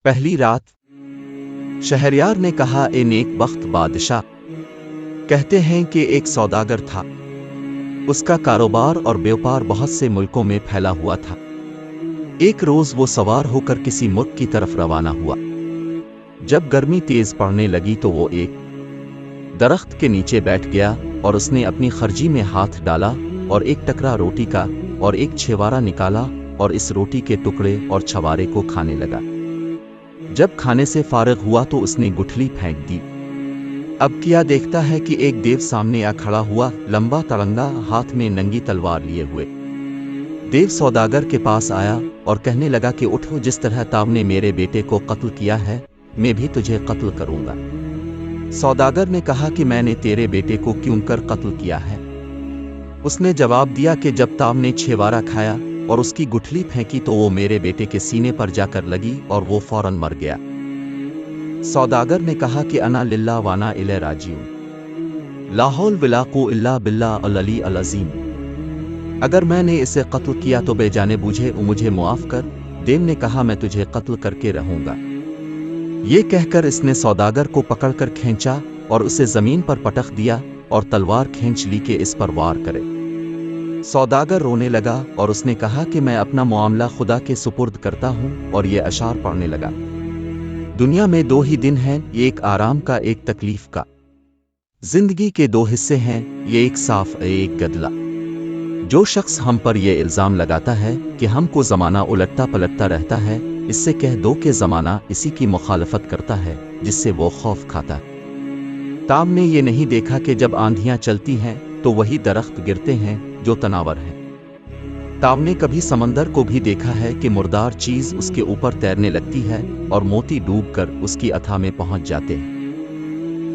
پہلی رات شہریار نے کہا، اے نیک بخت بادشاہ، کہتے ہیں کہ ایک سوداگر تھا، اس کا کاروبار اور بیوپار بہت سے ملکوں میں پھیلا ہوا تھا۔ ایک روز وہ سوار ہو کر کسی ملک کی طرف روانہ ہوا۔ جب گرمی تیز پڑنے لگی تو وہ ایک درخت کے نیچے بیٹھ گیا اور اس نے اپنی خرجی میں ہاتھ ڈالا اور ایک ٹکرا روٹی کا اور ایک چھوارا نکالا اور اس روٹی کے ٹکڑے اور چھوارے کو کھانے لگا۔ جب کھانے سے فارغ ہوا تو اس نے گٹھلی پھینک دی۔ اب کیا دیکھتا ہے کہ ایک دیو سامنے آ کھڑا ہوا، لمبا تڑنگا، ہاتھ میں ننگی تلوار لیے ہوئے۔ دیو سوداگر کے پاس آیا اور کہنے لگا کہ اٹھو، جس طرح تاؤ نے میرے بیٹے کو قتل کیا ہے میں بھی تجھے قتل کروں گا۔ سوداگر نے کہا کہ میں نے تیرے بیٹے کو کیوں کر قتل کیا ہے؟ اس نے جواب دیا کہ جب تاؤ نے چھوارا کھایا اور اس کی گٹھلی پھینکی تو وہ میرے بیٹے کے سینے پر جا کر لگی اور وہ فوراً مر گیا۔ سوداگر نے کہا کہ انا للہ وانا الیہ راجعون، لا حول ولا قوۃ الا باللہ العلی العظیم۔ اگر میں نے اسے قتل کیا تو بے جانے بوجھے مجھے معاف کر۔ دیو نے کہا، میں تجھے قتل کر کے رہوں گا۔ یہ کہہ کر اس نے سوداگر کو پکڑ کر کھینچا اور اسے زمین پر پٹخ دیا اور تلوار کھینچ لی کہ اس پر وار کرے۔ سوداگر رونے لگا اور اس نے کہا کہ میں اپنا معاملہ خدا کے سپرد کرتا ہوں، اور یہ اشعار پڑھنے لگا۔ دنیا میں دو ہی دن ہیں، ایک آرام کا، ایک تکلیف کا۔ زندگی کے دو حصے ہیں، یہ ایک صاف، ایک گدلا۔ جو شخص ہم پر یہ الزام لگاتا ہے کہ ہم کو زمانہ الٹتا پلٹتا رہتا ہے، اس سے کہہ دو کہ زمانہ اسی کی مخالفت کرتا ہے جس سے وہ خوف کھاتا ہے۔ تام نے یہ نہیں دیکھا کہ جب آندھیاں چلتی ہیں تو وہی درخت گرتے ہیں جو تناور ہیں۔ تام نے کبھی سمندر کو بھی دیکھا ہے کہ مردار چیز اس کے اوپر تیرنے لگتی ہے اور موتی ڈوب کر اس کی اتھا میں پہنچ جاتے ہیں۔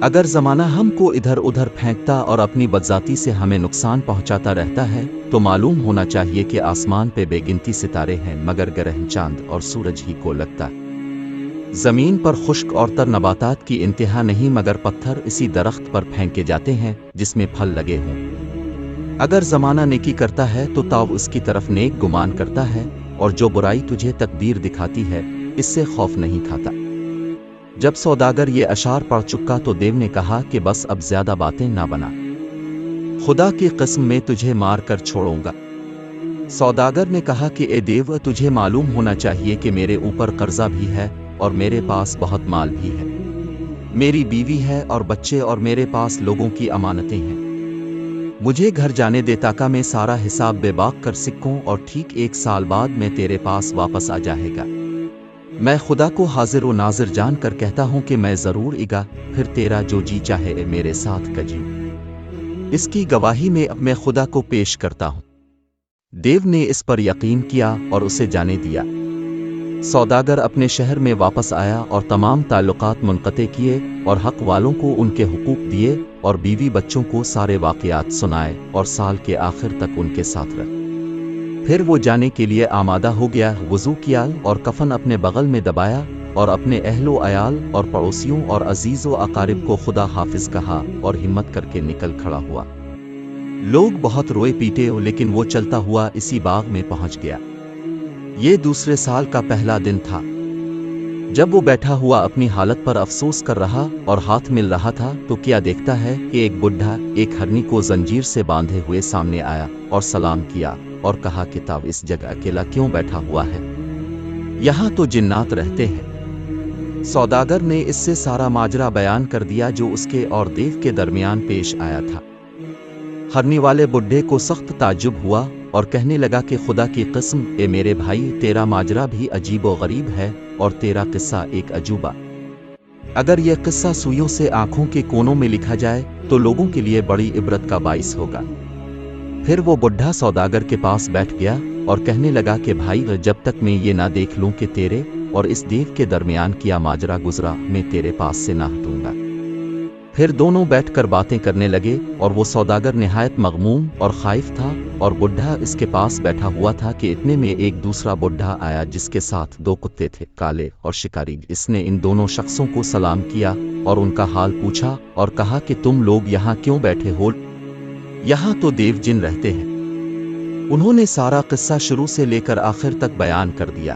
اگر زمانہ ہم کو ادھر ادھر پھینکتا اور اپنی بدذاتی سے ہمیں نقصان پہنچاتا رہتا ہے تو معلوم ہونا چاہیے کہ آسمان پہ بے گنتی ستارے ہیں مگر گرہن چاند اور سورج ہی کو لگتا ہے۔ زمین پر خشک اور تر نباتات کی انتہا نہیں مگر پتھر اسی درخت پر پھینکے جاتے ہیں جس میں پھل لگے ہوں۔ اگر زمانہ نیکی کرتا ہے تو تاؤ اس کی طرف نیک گمان کرتا ہے، اور جو برائی تجھے تقدیر دکھاتی ہے اس سے خوف نہیں کھاتا۔ جب سوداگر یہ اشعار پڑھ چکا تو دیو نے کہا کہ بس اب زیادہ باتیں نہ بنا، خدا کی قسم میں تجھے مار کر چھوڑوں گا۔ سوداگر نے کہا کہ اے دیو، تجھے معلوم ہونا چاہیے کہ میرے اوپر قرضہ بھی ہے اور میرے پاس بہت مال بھی ہے، میری بیوی ہے اور بچے اور میرے پاس لوگوں کی امانتیں ہیں۔ مجھے گھر جانے دے تاکہ میں سارا حساب بے باک کر سکوں اور ٹھیک 1 سال بعد میں تیرے پاس واپس آ جائے گا۔ میں خدا کو حاضر و ناظر جان کر کہتا ہوں کہ میں ضرور آگا، پھر تیرا جو جی چاہے میرے ساتھ کجیو۔ اس کی گواہی میں اب میں خدا کو پیش کرتا ہوں۔ دیو نے اس پر یقین کیا اور اسے جانے دیا۔ سوداگر اپنے شہر میں واپس آیا اور تمام تعلقات منقطع کیے اور حق والوں کو ان کے حقوق دیے اور بیوی بچوں کو سارے واقعات سنائے اور سال کے آخر تک ان کے ساتھ رہے۔ پھر وہ جانے کے لیے آمادہ ہو گیا، وضو کیا اور کفن اپنے بغل میں دبایا اور اپنے اہل و عیال اور پڑوسیوں اور عزیز و اقارب کو خدا حافظ کہا اور ہمت کر کے نکل کھڑا ہوا۔ لوگ بہت روئے پیٹے لیکن وہ چلتا ہوا اسی باغ میں پہنچ گیا۔ یہ دوسرے سال کا پہلا دن تھا۔ جب وہ بیٹھا ہوا اپنی حالت پر افسوس کر رہا اور ہاتھ مل رہا تھا تو کیا دیکھتا ہے کہ ایک بڈھا ایک ہرنی کو زنجیر سے باندھے ہوئے سامنے آیا اور سلام کیا اور کہا کہ تاؤ اس جگہ اکیلا کیوں بیٹھا ہوا ہے؟ یہاں تو جنات رہتے ہیں۔ سوداگر نے اس سے سارا ماجرا بیان کر دیا جو اس کے اور دیو کے درمیان پیش آیا تھا۔ ہرنی والے بڈھے کو سخت تعجب ہوا اور کہنے لگا کہ خدا کی قسم، اے میرے بھائی، تیرا ماجرا بھی عجیب و غریب ہے اور تیرا قصہ ایک عجوبہ۔ اگر یہ قصہ سوئیوں سے آنکھوں کے کونوں میں لکھا جائے تو لوگوں کے لیے بڑی عبرت کا باعث ہوگا۔ پھر وہ بڈھا سوداگر کے پاس بیٹھ گیا اور کہنے لگا کہ بھائی، جب تک میں یہ نہ دیکھ لوں کہ تیرے اور اس دیو کے درمیان کیا ماجرا گزرا، میں تیرے پاس سے نہ ہٹوں گا۔ پھر دونوں بیٹھ کر باتیں کرنے لگے اور وہ سوداگر نہایت مغموم اور خائف تھا اور بڈھا اس کے پاس بیٹھا ہوا تھا کہ اتنے میں ایک دوسرا بڈھا آیا جس کے ساتھ 2 کتے تھے، کالے اور شکاری۔ اس نے ان دونوں شخصوں کو سلام کیا اور ان کا حال پوچھا اور کہا کہ تم لوگ یہاں کیوں بیٹھے ہو؟ یہاں تو دیو جن رہتے ہیں۔ انہوں نے سارا قصہ شروع سے لے کر آخر تک بیان کر دیا۔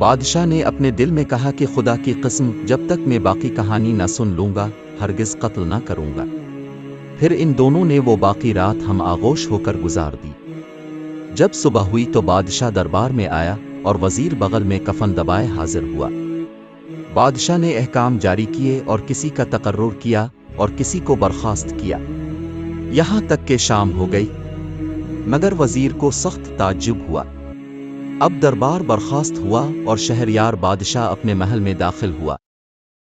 بادشاہ نے اپنے دل میں کہا کہ خدا کی قسم، جب تک میں باقی کہانی نہ سن لوں گا ہرگز قتل نہ کروں گا۔ پھر ان دونوں نے وہ باقی رات ہم آغوش ہو کر گزار دی۔ جب صبح ہوئی تو بادشاہ دربار میں آیا اور وزیر بغل میں کفن دبائے حاضر ہوا۔ بادشاہ نے احکام جاری کیے اور کسی کا تقرر کیا اور کسی کو برخاست کیا، یہاں تک کہ شام ہو گئی، مگر وزیر کو سخت تعجب ہوا۔ اب دربار برخاست ہوا اور شہریار بادشاہ اپنے محل میں داخل ہوا۔